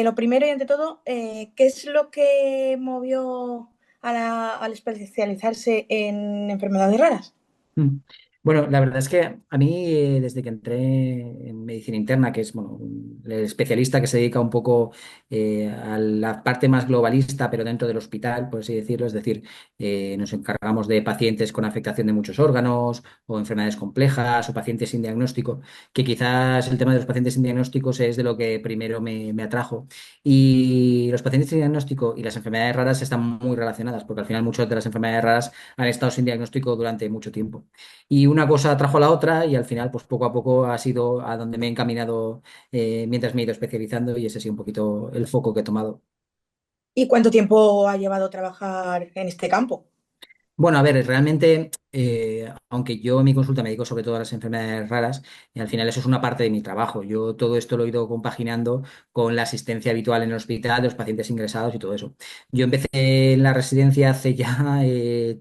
lo primero y ante todo, ¿qué es lo que movió al especializarse en enfermedades raras? Mm. Bueno, la verdad es que a mí, desde que entré en medicina interna, que es bueno, el especialista que se dedica un poco a la parte más globalista, pero dentro del hospital, por así decirlo, es decir, nos encargamos de pacientes con afectación de muchos órganos o enfermedades complejas o pacientes sin diagnóstico, que quizás el tema de los pacientes sin diagnósticos es de lo que primero me atrajo. Y los pacientes sin diagnóstico y las enfermedades raras están muy relacionadas, porque al final muchas de las enfermedades raras han estado sin diagnóstico durante mucho tiempo. Y una cosa trajo a la otra y al final, pues poco a poco ha sido a donde me he encaminado mientras me he ido especializando y ese ha sido un poquito el foco que he tomado. ¿Y cuánto tiempo ha llevado trabajar en este campo? Bueno, a ver, realmente, aunque yo en mi consulta me dedico sobre todo a las enfermedades raras, al final eso es una parte de mi trabajo. Yo todo esto lo he ido compaginando con la asistencia habitual en el hospital, de los pacientes ingresados y todo eso. Yo empecé en la residencia hace ya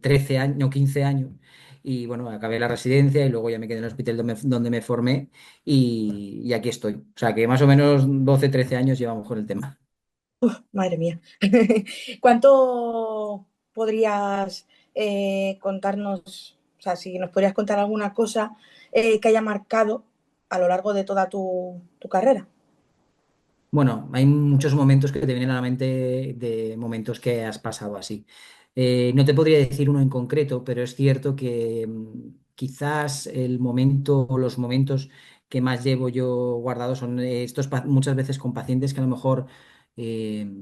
13 años, no, 15 años. Y bueno, acabé la residencia y luego ya me quedé en el hospital donde me formé y aquí estoy. O sea que más o menos 12 13 años llevamos con el tema. Madre mía. ¿Cuánto podrías contarnos, o sea, si nos podrías contar alguna cosa que haya marcado a lo largo de toda tu carrera? Bueno, hay muchos momentos que te vienen a la mente de momentos que has pasado así. No te podría decir uno en concreto, pero es cierto que quizás el momento o los momentos que más llevo yo guardados son muchas veces con pacientes que a lo mejor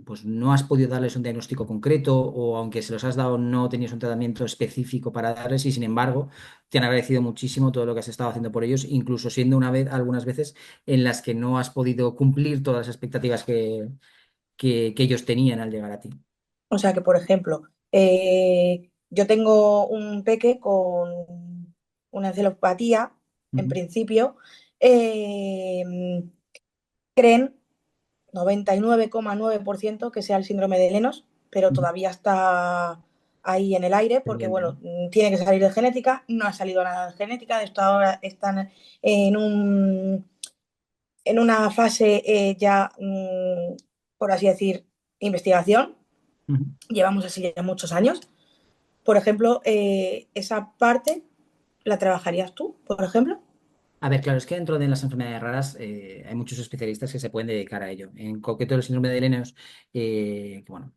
pues no has podido darles un diagnóstico concreto o aunque se los has dado no tenías un tratamiento específico para darles y sin embargo te han agradecido muchísimo todo lo que has estado haciendo por ellos, incluso siendo una vez, algunas veces en las que no has podido cumplir todas las expectativas que ellos tenían al llegar a ti. O sea que, por ejemplo, yo tengo un peque con una encefalopatía, en Ujú, principio, eh, creen 99,9% que sea el síndrome de Lennox, pero ujú. todavía está ahí en el aire porque, Pendiente, bueno, ¿no? tiene que salir de genética, no ha salido nada de genética, de esto ahora están en en una fase ya, por así decir, investigación. Ujú. Llevamos así ya muchos años. Por ejemplo, esa parte la trabajarías tú, por ejemplo. A ver, claro, es que dentro de las enfermedades raras hay muchos especialistas que se pueden dedicar a ello. En concreto, el síndrome de Lennox, que, bueno,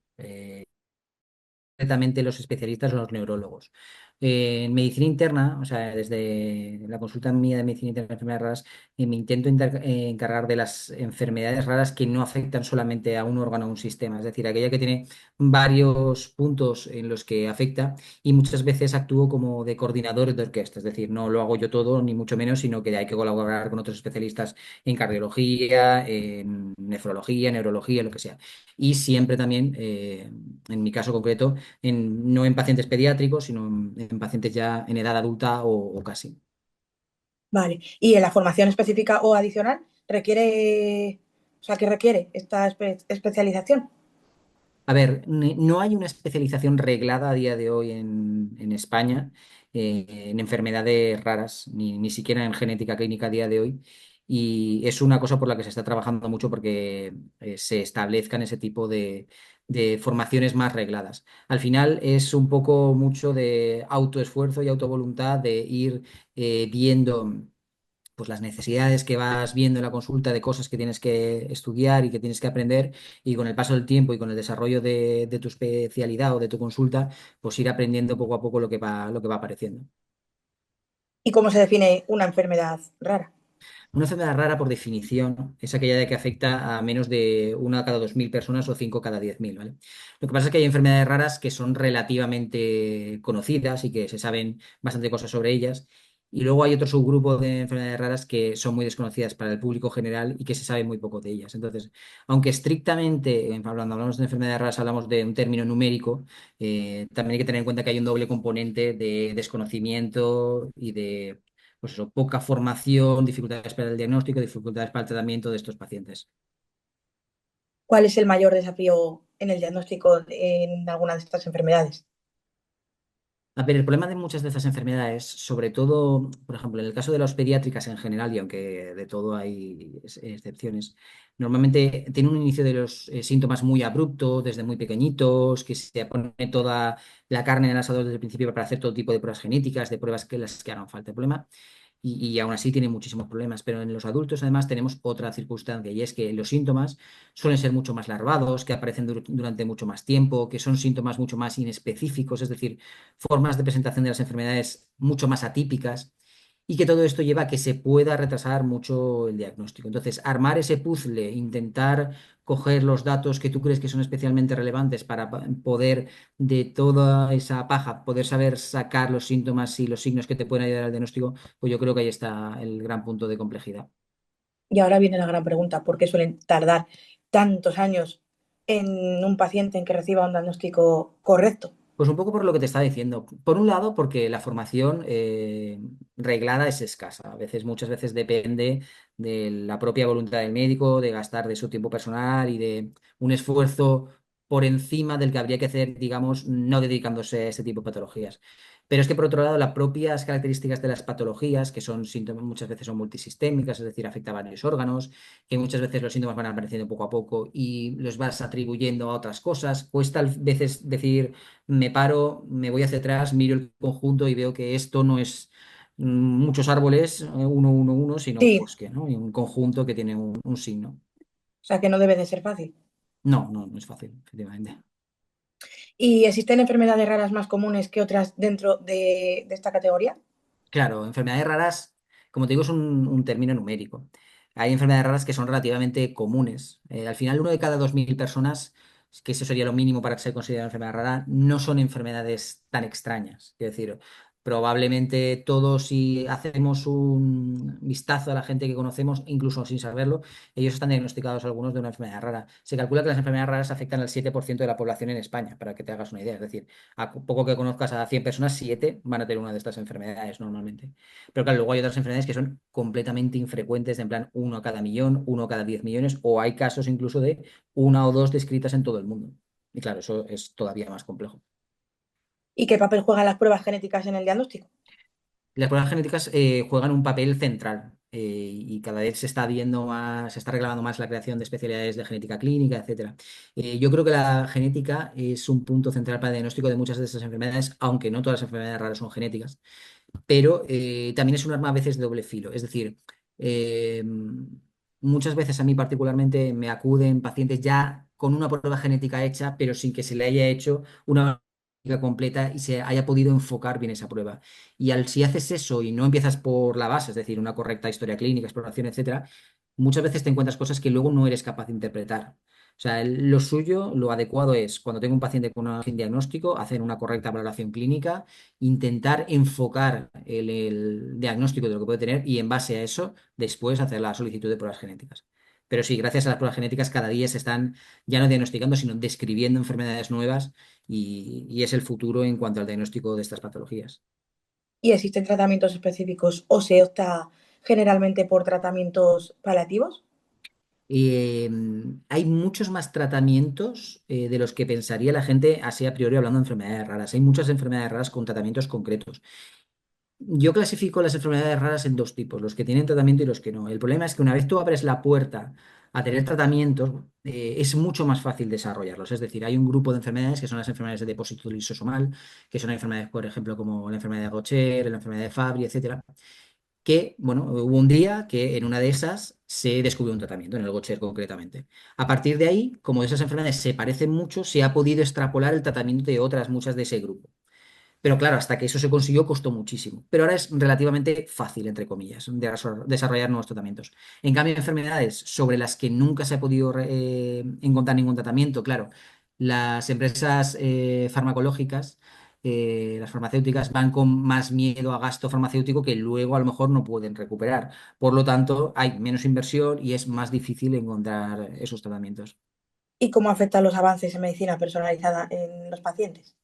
concretamente los especialistas son los neurólogos. En medicina interna, o sea, desde la consulta mía de medicina interna de enfermedades raras, me intento encargar de las enfermedades raras que no afectan solamente a un órgano o un sistema, es decir, aquella que tiene varios puntos en los que afecta y muchas veces actúo como de coordinador de orquesta, es decir, no lo hago yo todo, ni mucho menos, sino que hay que colaborar con otros especialistas en cardiología, en nefrología, neurología, lo que sea. Y siempre también, en mi caso concreto, no en pacientes pediátricos, sino en pacientes ya en edad adulta o casi. Vale. ¿Y en la formación específica o adicional requiere, o sea, qué requiere esta especialización? A ver, no hay una especialización reglada a día de hoy en España en enfermedades raras, ni siquiera en genética clínica a día de hoy. Y es una cosa por la que se está trabajando mucho porque se establezcan ese tipo de formaciones más regladas. Al final es un poco mucho de autoesfuerzo y autovoluntad de ir viendo pues las necesidades que vas viendo en la consulta de cosas que tienes que estudiar y que tienes que aprender y con el paso del tiempo y con el desarrollo de tu especialidad o de tu consulta, pues ir aprendiendo poco a poco lo que va apareciendo. ¿Y cómo se define una enfermedad rara? Una enfermedad rara, por definición, es aquella de que afecta a menos de una cada 2.000 personas o 5 cada 10.000, ¿vale? Lo que pasa es que hay enfermedades raras que son relativamente conocidas y que se saben bastante cosas sobre ellas. Y luego hay otro subgrupo de enfermedades raras que son muy desconocidas para el público general y que se sabe muy poco de ellas. Entonces, aunque estrictamente, hablamos de enfermedades raras, hablamos de un término numérico, también hay que tener en cuenta que hay un doble componente de desconocimiento y de pues eso, poca formación, dificultades para el diagnóstico, dificultades para el tratamiento de estos pacientes. ¿Cuál es el mayor desafío en el diagnóstico en alguna de estas enfermedades? A ver, el problema de muchas de estas enfermedades, sobre todo, por ejemplo, en el caso de las pediátricas en general, y aunque de todo hay excepciones, normalmente tiene un inicio de los síntomas muy abrupto, desde muy pequeñitos, que se pone toda la carne en el asador desde el principio para hacer todo tipo de pruebas genéticas, de pruebas que las que hagan falta. El problema y aún así tiene muchísimos problemas. Pero en los adultos además tenemos otra circunstancia y es que los síntomas suelen ser mucho más larvados, que aparecen durante mucho más tiempo, que son síntomas mucho más inespecíficos, es decir, formas de presentación de las enfermedades mucho más atípicas. Y que todo esto lleva a que se pueda retrasar mucho el diagnóstico. Entonces, armar ese puzzle, intentar coger los datos que tú crees que son especialmente relevantes para poder de toda esa paja, poder saber sacar los síntomas y los signos que te pueden ayudar al diagnóstico, pues yo creo que ahí está el gran punto de complejidad. Y ahora viene la gran pregunta, ¿por qué suelen tardar tantos años en un paciente en que reciba un diagnóstico correcto? Pues un poco por lo que te estaba diciendo. Por un lado, porque la formación reglada es escasa. A veces, muchas veces depende de la propia voluntad del médico, de gastar de su tiempo personal y de un esfuerzo por encima del que habría que hacer, digamos, no dedicándose a ese tipo de patologías. Pero es que por otro lado, las propias características de las patologías, que son síntomas, muchas veces son multisistémicas, es decir, afecta a varios órganos, que muchas veces los síntomas van apareciendo poco a poco y los vas atribuyendo a otras cosas. Cuesta a veces decir me paro, me voy hacia atrás, miro el conjunto y veo que esto no es muchos árboles, uno, sino un Sí, bosque, ¿no? Y un conjunto que tiene un signo. o sea que no debe de ser fácil. No es fácil, efectivamente. ¿Y existen enfermedades raras más comunes que otras dentro de esta categoría? Claro, enfermedades raras, como te digo, es un término numérico. Hay enfermedades raras que son relativamente comunes. Al final, uno de cada 2.000 personas, que eso sería lo mínimo para que se considere una enfermedad rara, no son enfermedades tan extrañas. Es decir, probablemente todos, si hacemos un vistazo a la gente que conocemos, incluso sin saberlo, ellos están diagnosticados algunos de una enfermedad rara. Se calcula que las enfermedades raras afectan al 7% de la población en España, para que te hagas una idea. Es decir, a poco que conozcas a 100 personas, 7 van a tener una de estas enfermedades normalmente. Pero claro, luego hay otras enfermedades que son completamente infrecuentes, de en plan uno a cada millón, uno a cada 10 millones, o hay casos incluso de una o dos descritas en todo el mundo. Y claro, eso es todavía más complejo. ¿Y qué papel juegan las pruebas genéticas en el diagnóstico? Las pruebas genéticas juegan un papel central y cada vez se está viendo más, se está reclamando más la creación de especialidades de genética clínica, etcétera. Yo creo que la genética es un punto central para el diagnóstico de muchas de estas enfermedades, aunque no todas las enfermedades raras son genéticas, pero también es un arma a veces de doble filo. Es decir, eh, muchas veces a mí particularmente me acuden pacientes ya con una prueba genética hecha, pero sin que se le haya hecho una genética completa y se haya podido enfocar bien esa prueba. Y si haces eso y no empiezas por la base, es decir, una correcta historia clínica, exploración, etcétera, muchas veces te encuentras cosas que luego no eres capaz de interpretar. O sea, lo suyo, lo adecuado es, cuando tengo un paciente con un diagnóstico, hacer una correcta valoración clínica, intentar enfocar el diagnóstico de lo que puede tener y en base a eso, después hacer la solicitud de pruebas genéticas. Pero sí, gracias a las pruebas genéticas cada día se están ya no diagnosticando, sino describiendo enfermedades nuevas y es el futuro en cuanto al diagnóstico de estas patologías. ¿Y existen tratamientos específicos o se opta generalmente por tratamientos paliativos? Hay muchos más tratamientos de los que pensaría la gente así a priori hablando de enfermedades raras. Hay muchas enfermedades raras con tratamientos concretos. Yo clasifico las enfermedades raras en dos tipos, los que tienen tratamiento y los que no. El problema es que una vez tú abres la puerta a tener tratamientos, es mucho más fácil desarrollarlos. Es decir, hay un grupo de enfermedades que son las enfermedades de depósito lisosomal, que son enfermedades, por ejemplo, como la enfermedad de Gaucher, la enfermedad de Fabry, etcétera, que, bueno, hubo un día que en una de esas se descubrió un tratamiento, en el Gaucher concretamente. A partir de ahí, como esas enfermedades se parecen mucho, se ha podido extrapolar el tratamiento de otras muchas de ese grupo. Pero claro, hasta que eso se consiguió costó muchísimo. Pero ahora es relativamente fácil, entre comillas, desarrollar nuevos tratamientos. En cambio, enfermedades sobre las que nunca se ha podido encontrar ningún tratamiento, claro, las empresas farmacológicas, las farmacéuticas, van con más miedo a gasto farmacéutico que luego a lo mejor no pueden recuperar. Por lo tanto, hay menos inversión y es más difícil encontrar esos tratamientos. ¿Y cómo afectan los avances en medicina personalizada en los pacientes?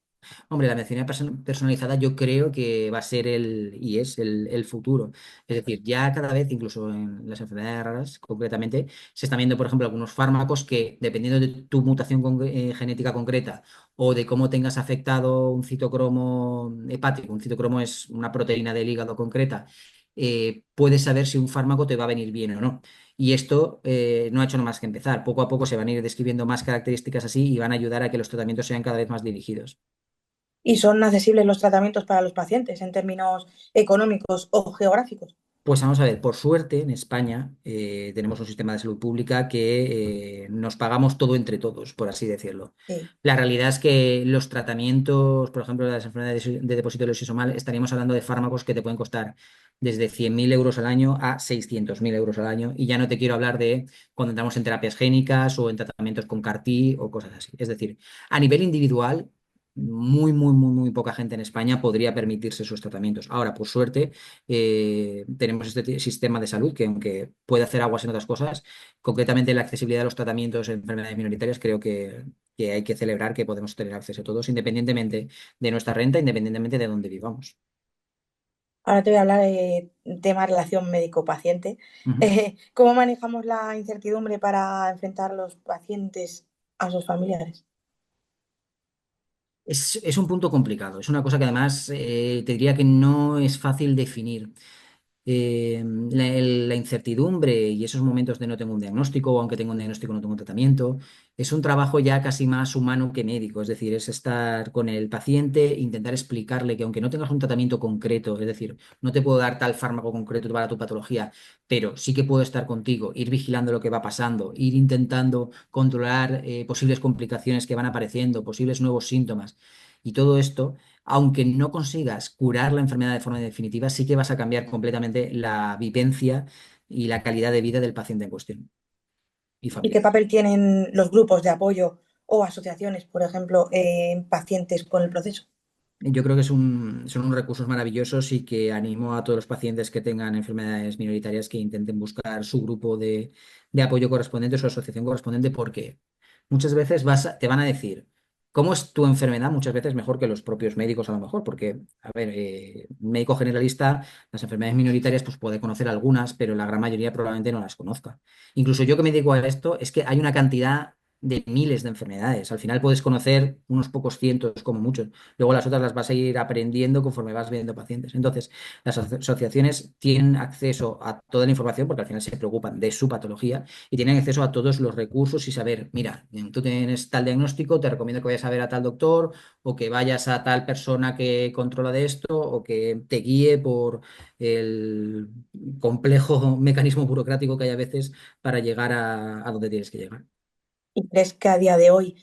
Hombre, la medicina personalizada yo creo que va a ser y es el futuro. Es decir, ya cada vez, incluso en las enfermedades raras, concretamente, se están viendo, por ejemplo, algunos fármacos que, dependiendo de tu mutación genética concreta o de cómo tengas afectado un citocromo hepático, un citocromo es una proteína del hígado concreta, puedes saber si un fármaco te va a venir bien o no. Y esto no ha hecho nada más que empezar. Poco a poco se van a ir describiendo más características así y van a ayudar a que los tratamientos sean cada vez más dirigidos. ¿Y son accesibles los tratamientos para los pacientes en términos económicos o geográficos? Pues vamos a ver, por suerte en España tenemos un sistema de salud pública que nos pagamos todo entre todos, por así decirlo. Sí. La realidad es que los tratamientos, por ejemplo, de las enfermedades de depósito lisosomal, estaríamos hablando de fármacos que te pueden costar desde 100.000 euros al año a 600.000 euros al año. Y ya no te quiero hablar de cuando entramos en terapias génicas o en tratamientos con CAR-T o cosas así. Es decir, a nivel individual, muy poca gente en España podría permitirse esos tratamientos. Ahora, por suerte tenemos este sistema de salud que, aunque puede hacer aguas en otras cosas, concretamente la accesibilidad de los tratamientos en enfermedades minoritarias, creo que hay que celebrar que podemos tener acceso a todos, independientemente de nuestra renta, independientemente de dónde vivamos. Ahora te voy a hablar de tema relación médico-paciente. Ujú. ¿Cómo manejamos la incertidumbre para enfrentar a los pacientes a sus familiares? Es un punto complicado, es una cosa que además te diría que no es fácil definir. La incertidumbre y esos momentos de no tengo un diagnóstico o aunque tengo un diagnóstico no tengo un tratamiento, es un trabajo ya casi más humano que médico, es decir, es estar con el paciente, intentar explicarle que aunque no tengas un tratamiento concreto, es decir, no te puedo dar tal fármaco concreto para tu patología, pero sí que puedo estar contigo, ir vigilando lo que va pasando, ir intentando controlar posibles complicaciones que van apareciendo, posibles nuevos síntomas. Y todo esto, aunque no consigas curar la enfermedad de forma definitiva, sí que vas a cambiar completamente la vivencia y la calidad de vida del paciente en cuestión y ¿Y qué familia. papel tienen los grupos de apoyo o asociaciones, por ejemplo, en pacientes con el proceso? Yo creo que son unos recursos maravillosos y que animo a todos los pacientes que tengan enfermedades minoritarias que intenten buscar su grupo de apoyo correspondiente, su asociación correspondiente, porque muchas veces te van a decir cómo es tu enfermedad, muchas veces mejor que los propios médicos a lo mejor, porque, a ver, un médico generalista, las enfermedades minoritarias, pues puede conocer algunas, pero la gran mayoría probablemente no las conozca. Incluso yo que me dedico a esto, es que hay una cantidad de miles de enfermedades. Al final puedes conocer unos pocos cientos como muchos. Luego las otras las vas a ir aprendiendo conforme vas viendo pacientes. Entonces, las asociaciones tienen acceso a toda la información porque al final se preocupan de su patología y tienen acceso a todos los recursos y saber, mira, tú tienes tal diagnóstico, te recomiendo que vayas a ver a tal doctor o que vayas a tal persona que controla de esto o que te guíe por el complejo mecanismo burocrático que hay a veces para llegar a donde tienes que llegar. ¿Y crees que a día de hoy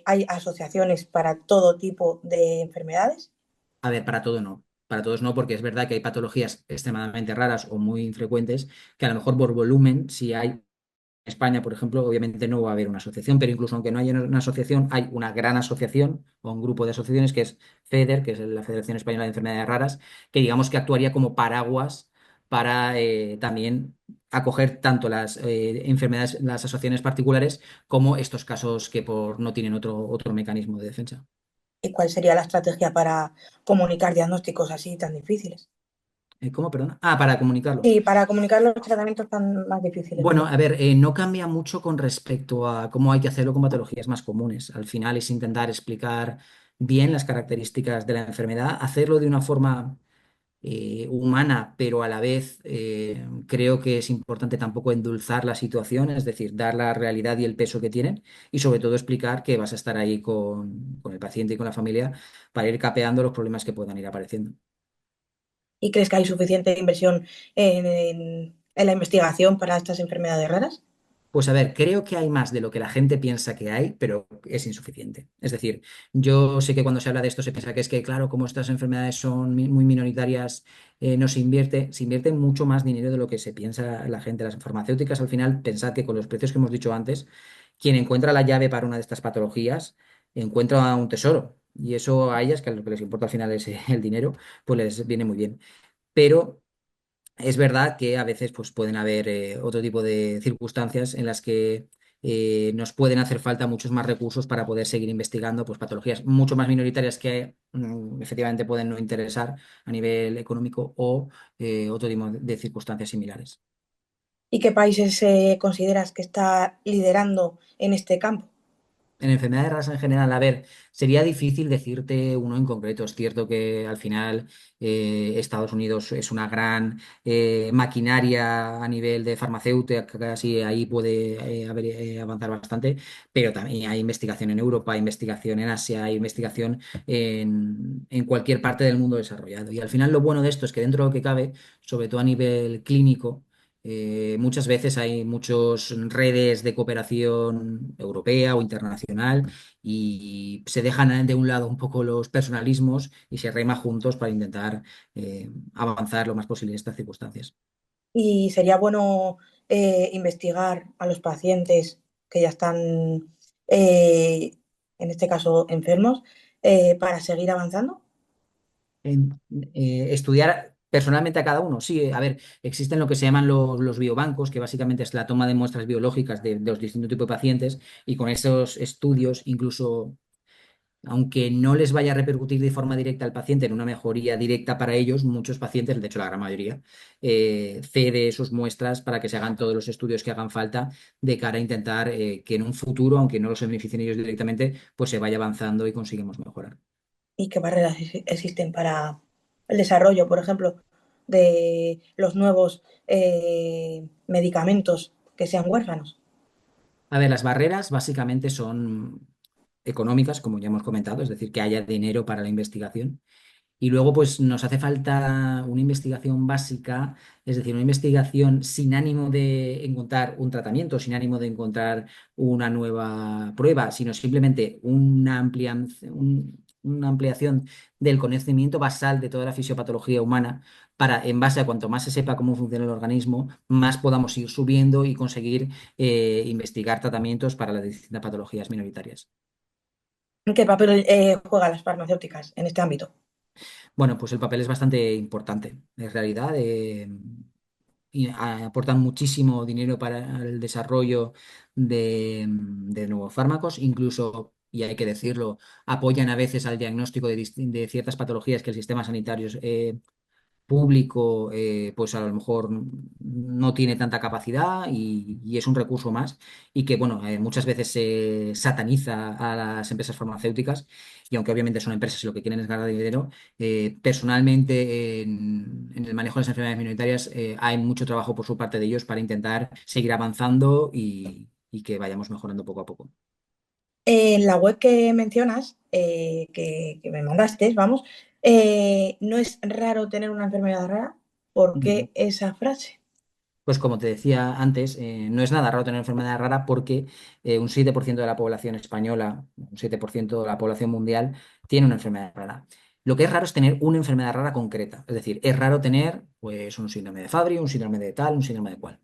hay asociaciones para todo tipo de enfermedades? A ver, para todo no. Para todos no, porque es verdad que hay patologías extremadamente raras o muy infrecuentes que a lo mejor por volumen, si hay en España, por ejemplo, obviamente no va a haber una asociación, pero incluso aunque no haya una asociación, hay una gran asociación o un grupo de asociaciones que es FEDER, que es la Federación Española de Enfermedades Raras, que digamos que actuaría como paraguas para también acoger tanto las enfermedades, las asociaciones particulares, como estos casos que no tienen otro mecanismo de defensa. ¿Y cuál sería la estrategia para comunicar diagnósticos así tan difíciles? ¿Cómo, perdona? Ah, para comunicarlo. Y para comunicar los tratamientos tan más difíciles, Bueno, vaya. a ver, no cambia mucho con respecto a cómo hay que hacerlo con patologías más comunes. Al final es intentar explicar bien las características de la enfermedad, hacerlo de una forma humana, pero a la vez creo que es importante tampoco endulzar la situación, es decir, dar la realidad y el peso que tienen y sobre todo explicar que vas a estar ahí con el paciente y con la familia para ir capeando los problemas que puedan ir apareciendo. ¿Y crees que hay suficiente inversión en la investigación para estas enfermedades raras? Pues a ver, creo que hay más de lo que la gente piensa que hay, pero es insuficiente. Es decir, yo sé que cuando se habla de esto se piensa que es que, claro, como estas enfermedades son muy minoritarias, no se invierte mucho más dinero de lo que se piensa la gente. Las farmacéuticas, al final, pensad que con los precios que hemos dicho antes, quien encuentra la llave para una de estas patologías encuentra un tesoro. Y eso a ellas, que lo que les importa al final es el dinero, pues les viene muy bien. Pero es verdad que a veces pues, pueden haber otro tipo de circunstancias en las que nos pueden hacer falta muchos más recursos para poder seguir investigando pues, patologías mucho más minoritarias que efectivamente pueden no interesar a nivel económico o otro tipo de circunstancias similares. ¿Y qué países consideras que está liderando en este campo? En enfermedades raras en general, a ver, sería difícil decirte uno en concreto. Es cierto que al final Estados Unidos es una gran maquinaria a nivel de farmacéutica, casi ahí puede avanzar bastante, pero también hay investigación en Europa, hay investigación en Asia, hay investigación en cualquier parte del mundo desarrollado. Y al final lo bueno de esto es que dentro de lo que cabe, sobre todo a nivel clínico, muchas veces hay muchas redes de cooperación europea o internacional y se dejan de un lado un poco los personalismos y se rema juntos para intentar avanzar lo más posible en estas circunstancias. Y sería bueno investigar a los pacientes que ya están, eh, en este caso, enfermos, para seguir avanzando. En, estudiar personalmente a cada uno. Sí, a ver, existen lo que se llaman los biobancos, que básicamente es la toma de muestras biológicas de los distintos tipos de pacientes y con esos estudios incluso aunque no les vaya a repercutir de forma directa al paciente en una mejoría directa para ellos, muchos pacientes, de hecho la gran mayoría, cede sus muestras para que se hagan todos los estudios que hagan falta de cara a intentar que en un futuro, aunque no los beneficien ellos directamente, pues se vaya avanzando y consigamos mejorar. ¿Y qué barreras existen para el desarrollo, por ejemplo, de los nuevos medicamentos que sean huérfanos? A ver, las barreras básicamente son económicas, como ya hemos comentado, es decir, que haya dinero para la investigación. Y luego, pues nos hace falta una investigación básica, es decir, una investigación sin ánimo de encontrar un tratamiento, sin ánimo de encontrar una nueva prueba, sino simplemente una ampliación del conocimiento basal de toda la fisiopatología humana para, en base a cuanto más se sepa cómo funciona el organismo, más podamos ir subiendo y conseguir investigar tratamientos para las distintas patologías minoritarias. ¿Qué papel juegan las farmacéuticas en este ámbito? Bueno, pues el papel es bastante importante, en realidad. Y aportan muchísimo dinero para el desarrollo de nuevos fármacos, incluso, y hay que decirlo, apoyan a veces al diagnóstico de ciertas patologías que el sistema sanitario público, pues a lo mejor no tiene tanta capacidad y es un recurso más y que, bueno, muchas veces se sataniza a las empresas farmacéuticas y aunque obviamente son empresas y lo que quieren es ganar dinero, personalmente en el manejo de las enfermedades minoritarias hay mucho trabajo por su parte de ellos para intentar seguir avanzando y que vayamos mejorando poco a poco. En la web que mencionas, que me mandaste, vamos, no es raro tener una enfermedad rara. ¿Por Ujú. qué esa frase? Pues como te decía antes, no es nada raro tener enfermedad rara porque un 7% de la población española, un 7% de la población mundial tiene una enfermedad rara. Lo que es raro es tener una enfermedad rara concreta. Es decir, es raro tener pues, un síndrome de Fabry, un síndrome de tal, un síndrome de cual.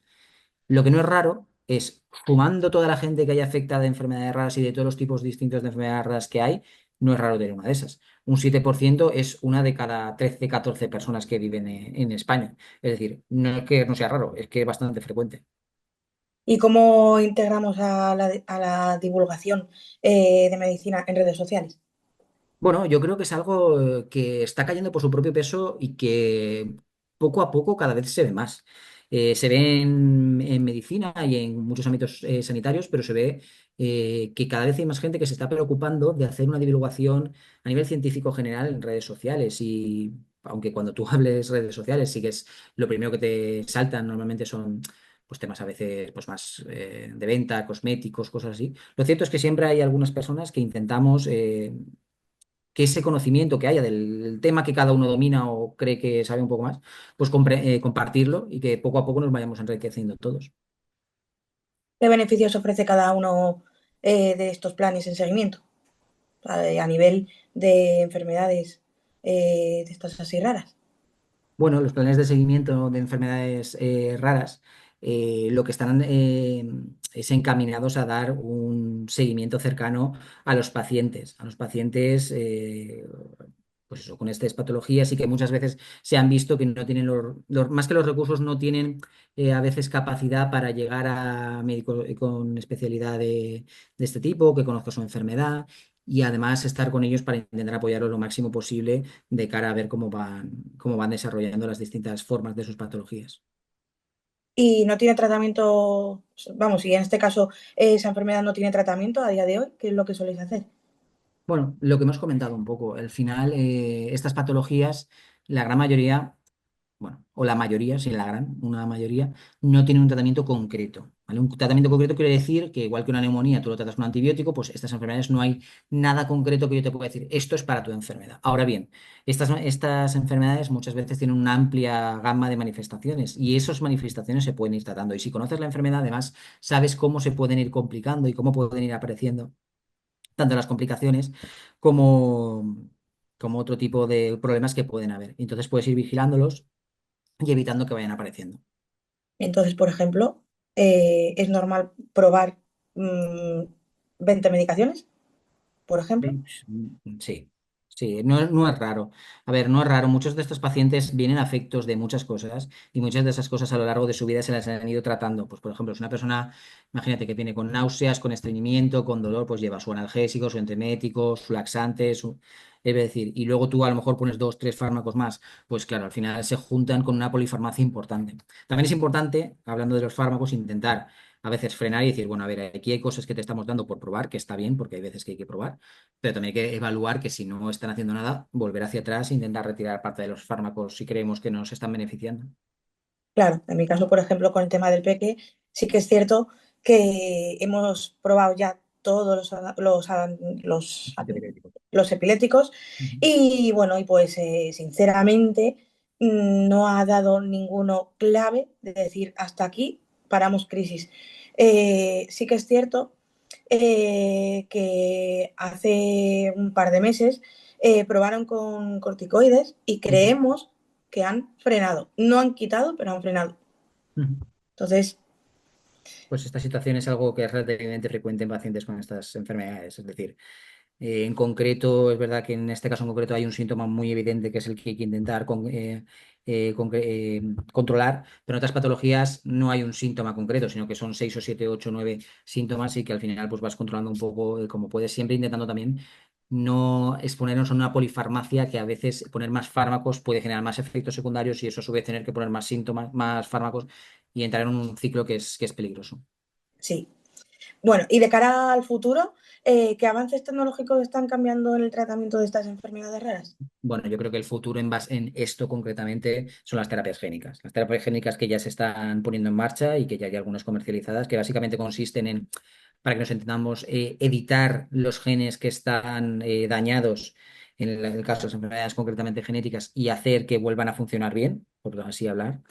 Lo que no es raro es, sumando toda la gente que haya afectada de enfermedades raras y de todos los tipos distintos de enfermedades raras que hay, no es raro tener una de esas. Un 7% es una de cada 13 14 personas que viven en España. Es decir, no es que no sea raro, es que es bastante frecuente. ¿Y cómo integramos a la divulgación de medicina en redes sociales? Bueno, yo creo que es algo que está cayendo por su propio peso y que poco a poco cada vez se ve más. Se ve en medicina y en muchos ámbitos sanitarios, pero se ve que cada vez hay más gente que se está preocupando de hacer una divulgación a nivel científico general en redes sociales. Y aunque cuando tú hables redes sociales, sí que es lo primero que te saltan, normalmente son pues temas a veces pues más de venta, cosméticos, cosas así. Lo cierto es que siempre hay algunas personas que intentamos que ese conocimiento que haya del tema que cada uno domina o cree que sabe un poco más, pues compartirlo y que poco a poco nos vayamos enriqueciendo todos. ¿Qué beneficios ofrece cada uno de estos planes en seguimiento? A nivel de enfermedades de estas así raras. Bueno, los planes de seguimiento de enfermedades raras lo que están es encaminados a dar un seguimiento cercano a los pacientes, pues eso, con estas patologías y que muchas veces se han visto que no tienen más que los recursos, no tienen a veces capacidad para llegar a médicos con especialidad de este tipo, que conozca su enfermedad y además estar con ellos para intentar apoyarlos lo máximo posible de cara a ver cómo van desarrollando las distintas formas de sus patologías. Y no tiene tratamiento, vamos, y en este caso esa enfermedad no tiene tratamiento a día de hoy, ¿qué es lo que soléis hacer? Bueno, lo que hemos comentado un poco, al final, estas patologías, la gran mayoría, bueno, o la mayoría, sí, la gran, una mayoría, no tienen un tratamiento concreto, ¿vale? Un tratamiento concreto quiere decir que igual que una neumonía tú lo tratas con un antibiótico, pues estas enfermedades no hay nada concreto que yo te pueda decir, esto es para tu enfermedad. Ahora bien, estas enfermedades muchas veces tienen una amplia gama de manifestaciones y esas manifestaciones se pueden ir tratando. Y si conoces la enfermedad, además, sabes cómo se pueden ir complicando y cómo pueden ir apareciendo tanto las complicaciones como, como otro tipo de problemas que pueden haber. Entonces puedes ir vigilándolos y evitando que vayan apareciendo. Entonces, por ejemplo, es normal probar 20 medicaciones, por ejemplo. Sí, sí, no es raro. A ver, no es raro. Muchos de estos pacientes vienen afectos de muchas cosas y muchas de esas cosas a lo largo de su vida se las han ido tratando. Pues, por ejemplo, es una persona, imagínate que viene con náuseas, con estreñimiento, con dolor, pues lleva su analgésico, su entremético, su laxante, es decir, y luego tú a lo mejor pones dos, tres fármacos más, pues claro, al final se juntan con una polifarmacia importante. También es importante, hablando de los fármacos, intentar a veces frenar y decir, bueno, a ver, aquí hay cosas que te estamos dando por probar, que está bien, porque hay veces que hay que probar, pero también hay que evaluar que si no están haciendo nada, volver hacia atrás e intentar retirar parte de los fármacos si creemos que nos están beneficiando. Claro, en mi caso, por ejemplo, con el tema del peque, sí que es cierto que hemos probado ya todos los, Antipirético. los epilépticos Ujú. y bueno, y pues sinceramente no ha dado ninguno clave de decir hasta aquí paramos crisis. Sí que es cierto que hace un par de meses probaron con corticoides y Ujú. creemos que han frenado. No han quitado, pero han frenado. Ujú. Entonces, Pues esta situación es algo que es relativamente frecuente en pacientes con estas enfermedades. Es decir, en concreto, es verdad que en este caso en concreto hay un síntoma muy evidente que es el que hay que intentar controlar, pero en otras patologías no hay un síntoma concreto, sino que son 6 o 7, 8, 9 síntomas y que al final pues vas controlando un poco como puedes, siempre intentando también no exponernos a una polifarmacia que a veces poner más fármacos puede generar más efectos secundarios y eso a su vez tener que poner más síntomas, más fármacos y entrar en un ciclo que es peligroso. sí. Bueno, y de cara al futuro, ¿qué avances tecnológicos están cambiando en el tratamiento de estas enfermedades raras? Bueno, yo creo que el futuro en esto concretamente son las terapias génicas. Las terapias génicas que ya se están poniendo en marcha y que ya hay algunas comercializadas, que básicamente consisten en, para que nos entendamos, editar los genes que están dañados, en el caso de las enfermedades concretamente genéticas, y hacer que vuelvan a funcionar bien, por así hablar.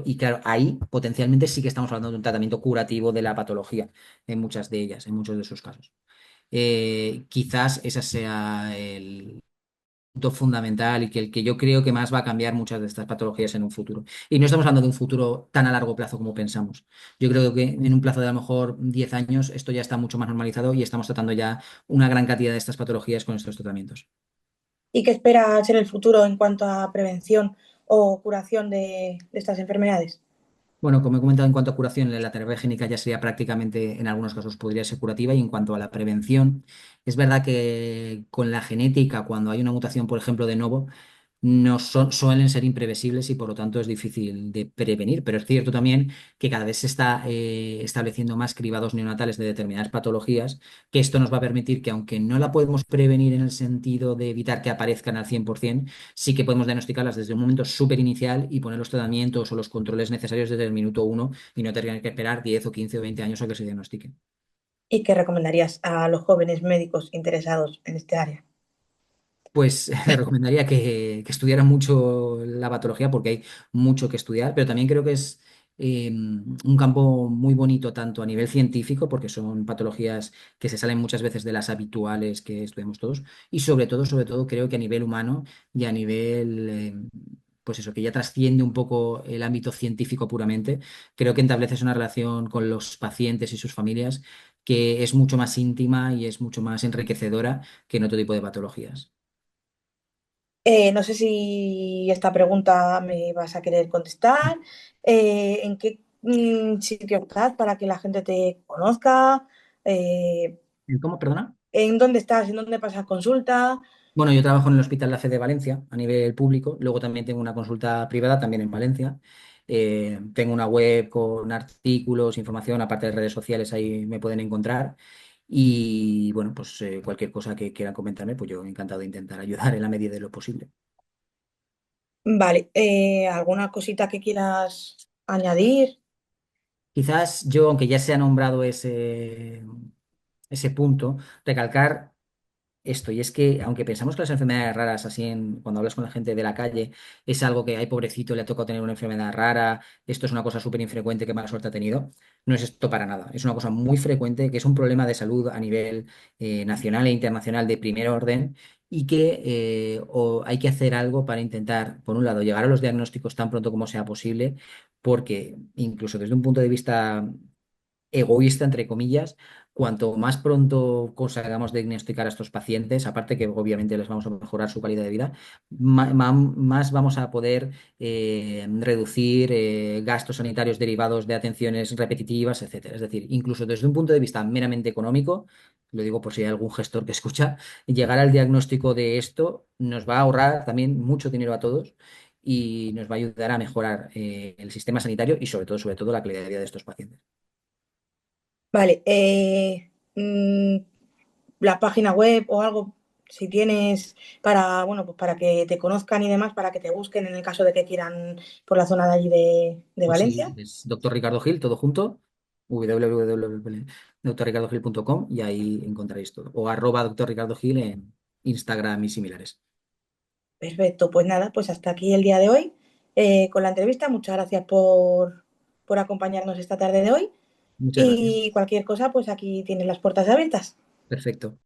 Y claro, ahí potencialmente sí que estamos hablando de un tratamiento curativo de la patología, en muchas de ellas, en muchos de sus casos. Quizás ese sea punto fundamental y que el que yo creo que más va a cambiar muchas de estas patologías en un futuro. Y no estamos hablando de un futuro tan a largo plazo como pensamos. Yo creo que en un plazo de a lo mejor 10 años esto ya está mucho más normalizado y estamos tratando ya una gran cantidad de estas patologías con estos tratamientos. ¿Y qué esperas en el futuro en cuanto a prevención o curación de estas enfermedades? Bueno, como he comentado, en cuanto a curación, la terapia génica ya sería prácticamente, en algunos casos podría ser curativa y en cuanto a la prevención, es verdad que con la genética, cuando hay una mutación, por ejemplo, de novo, no suelen ser imprevisibles y por lo tanto es difícil de prevenir, pero es cierto también que cada vez se está estableciendo más cribados neonatales de determinadas patologías, que esto nos va a permitir que aunque no la podemos prevenir en el sentido de evitar que aparezcan al 100%, sí que podemos diagnosticarlas desde un momento súper inicial y poner los tratamientos o los controles necesarios desde el minuto uno y no tener que esperar 10 o 15 o 20 años a que se diagnostiquen. ¿Y qué recomendarías a los jóvenes médicos interesados en este área? Pues le recomendaría que estudiara mucho la patología porque hay mucho que estudiar, pero también creo que es un campo muy bonito tanto a nivel científico, porque son patologías que se salen muchas veces de las habituales que estudiamos todos, y sobre todo creo que a nivel humano y a nivel, pues eso, que ya trasciende un poco el ámbito científico puramente, creo que estableces una relación con los pacientes y sus familias que es mucho más íntima y es mucho más enriquecedora que en otro tipo de patologías. No sé si esta pregunta me vas a querer contestar. ¿En qué sitio estás para que la gente te conozca? Eh, ¿El cómo, perdona? ¿En dónde estás? ¿En dónde pasas consulta? Bueno, yo trabajo en el Hospital La Fe de Valencia a nivel público, luego también tengo una consulta privada también en Valencia. Tengo una web con artículos, información, aparte de redes sociales, ahí me pueden encontrar. Y bueno, pues cualquier cosa que quieran comentarme, pues yo encantado de intentar ayudar en la medida de lo posible. Vale. ¿Alguna cosita que quieras añadir? Quizás yo, aunque ya se ha nombrado ese punto, recalcar esto, y es que aunque pensamos que las enfermedades raras, cuando hablas con la gente de la calle, es algo que, ay, pobrecito, le ha tocado tener una enfermedad rara, esto es una cosa súper infrecuente, qué mala suerte ha tenido, no es esto para nada. Es una cosa muy frecuente, que es un problema de salud a nivel nacional e internacional de primer orden y que hay que hacer algo para intentar, por un lado, llegar a los diagnósticos tan pronto como sea posible, porque incluso desde un punto de vista egoísta, entre comillas, cuanto más pronto consigamos diagnosticar a estos pacientes, aparte que obviamente les vamos a mejorar su calidad de vida, más vamos a poder reducir gastos sanitarios derivados de atenciones repetitivas, etcétera. Es decir, incluso desde un punto de vista meramente económico, lo digo por si hay algún gestor que escucha, llegar al diagnóstico de esto nos va a ahorrar también mucho dinero a todos. Y nos va a ayudar a mejorar el sistema sanitario y sobre todo, la calidad de vida de estos pacientes. Vale. La página web o algo, si tienes para, bueno, pues para que te conozcan y demás, para que te busquen en el caso de que quieran por la zona de allí de Pues sí, Valencia. es doctor Ricardo Gil, todo junto, www.drricardogil.com y ahí encontraréis todo. O arroba doctor Ricardo Gil en Instagram y similares. Perfecto, pues nada, pues hasta aquí el día de hoy con la entrevista. Muchas gracias por acompañarnos esta tarde de hoy Muchas gracias. y cualquier cosa, pues aquí tienes las puertas abiertas. Perfecto.